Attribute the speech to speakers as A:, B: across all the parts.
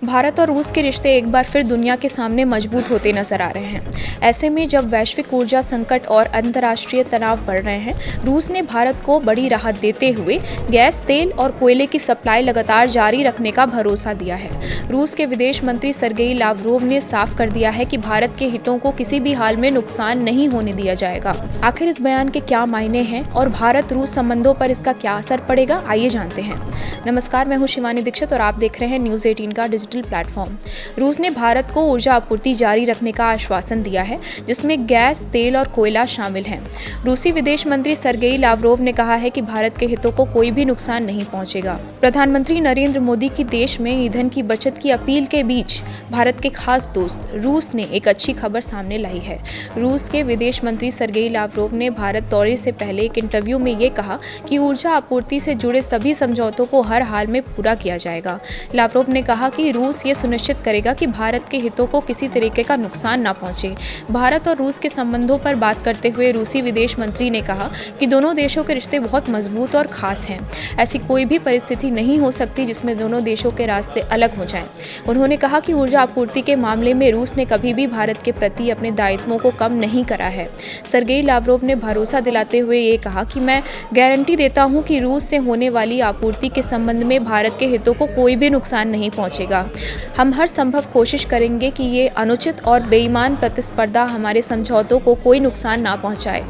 A: भारत और रूस के रिश्ते एक बार फिर दुनिया के सामने मजबूत होते नजर आ रहे हैं। ऐसे में जब वैश्विक ऊर्जा संकट और अंतर्राष्ट्रीय तनाव बढ़ रहे हैं, रूस ने भारत को बड़ी राहत देते हुए गैस, तेल और कोयले की सप्लाई लगातार जारी रखने का भरोसा दिया है। रूस के विदेश मंत्री सर्गेई लावरोव ने साफ कर दिया है कि भारत के हितों को किसी भी हाल में नुकसान नहीं होने दिया जाएगा। आखिर इस बयान के क्या मायने हैं और भारत रूस संबंधों पर इसका क्या असर पड़ेगा, आइए जानते हैं। नमस्कार, मैं हूं शिवानी दीक्षित और आप देख रहे हैं न्यूज़ 18 का डिजिटल प्लेटफॉर्म। रूस ने भारत को ऊर्जा आपूर्ति जारी रखने का आश्वासन दिया है, जिसमें गैस, तेल और कोयला शामिल हैं। रूसी विदेश मंत्री सर्गेई लावरोव ने कहा है कि भारत के हितों को कोई भी नुकसान नहीं पहुंचेगा। प्रधानमंत्री नरेंद्र मोदी की देश में ईंधन की बचत की अपील के बीच भारत के खास दोस्त रूस ने एक अच्छी खबर सामने लाई है। रूस के विदेश मंत्री सर्गेई लावरोव ने भारत दौरे से पहले एक इंटरव्यू में ये कहा कि ऊर्जा आपूर्ति से जुड़े सभी समझौतों को हर हाल में पूरा किया जाएगा। लावरोव ने कहा कि रूस ये सुनिश्चित करेगा कि भारत के हितों को किसी तरीके का नुकसान ना पहुंचे। भारत और रूस के संबंधों पर बात करते हुए रूसी विदेश मंत्री ने कहा कि दोनों देशों के रिश्ते बहुत मजबूत और खास हैं। ऐसी कोई भी परिस्थिति नहीं हो सकती जिसमें दोनों देशों के रास्ते अलग हो जाएं। उन्होंने कहा कि ऊर्जा आपूर्ति के मामले में रूस ने कभी भी भारत के प्रति अपने दायित्वों को कम नहीं करा है। सर्गेई लावरोव ने भरोसा दिलाते हुए ये कहा कि मैं गारंटी देता हूं कि रूस से होने वाली आपूर्ति के संबंध में भारत के हितों को कोई भी नुकसान नहीं पहुंचेगा। हम हर संभव कोशिश करेंगे कि ये अनुचित और बेईमान प्रतिस्पर्धा हमारे समझौतों को कोई नुकसान ना पहुंचाए।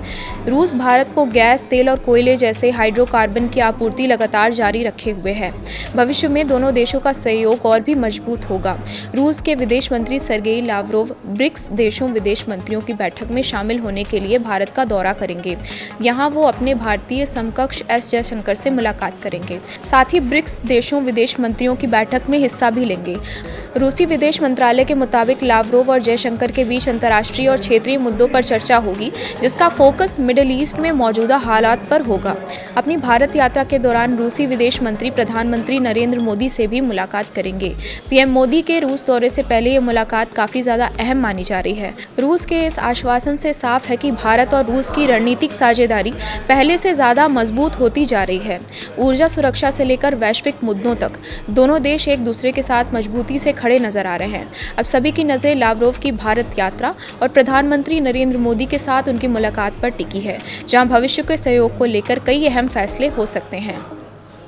A: रूस भारत को गैस, तेल और कोयले जैसे हाइड्रोकार्बन की आपूर्ति लगातार जारी रखे हुए है। भविष्य में दोनों देशों का सहयोग और भी मजबूत होगा। रूस के विदेश मंत्री सर्गेई लावरोव ब्रिक्स देशों विदेश मंत्रियों की बैठक में शामिल होने के लिए भारत का दौरा करेंगे। यहाँ वो अपने भारतीय समकक्ष एस जयशंकर से मुलाकात करेंगे। साथ ही ब्रिक्स देशों विदेश मंत्रियों की बैठक में हिस्सा भी लेंगे। रूसी विदेश मंत्रालय के मुताबिक लावरोव और जयशंकर के बीच अंतर्राष्ट्रीय और क्षेत्रीय मुद्दों पर चर्चा होगी, जिसका फोकस मिडिल ईस्ट में मौजूदा हालात पर होगा। अपनी भारत यात्रा के दौरान रूसी विदेश मंत्री प्रधानमंत्री नरेंद्र मोदी से भी मुलाकात करेंगे। पीएम मोदी के रूस दौरे से पहले ये मुलाकात काफी ज्यादा अहम मानी जा रही है। रूस के इस आश्वासन से साफ है कि भारत और रूस की रणनीतिक साझेदारी पहले से ज्यादा मजबूत होती जा रही है। ऊर्जा सुरक्षा से लेकर वैश्विक मुद्दों तक दोनों देश एक दूसरे के साथ मजबूती से खड़े नजर आ रहे हैं। अब सभी की नजरें लावरोव की भारत यात्रा और प्रधानमंत्री नरेंद्र मोदी के साथ उनकी मुलाकात पर टिकी है, जहां भविष्य के सहयोग को लेकर कई अहम फैसले हो सकते हैं।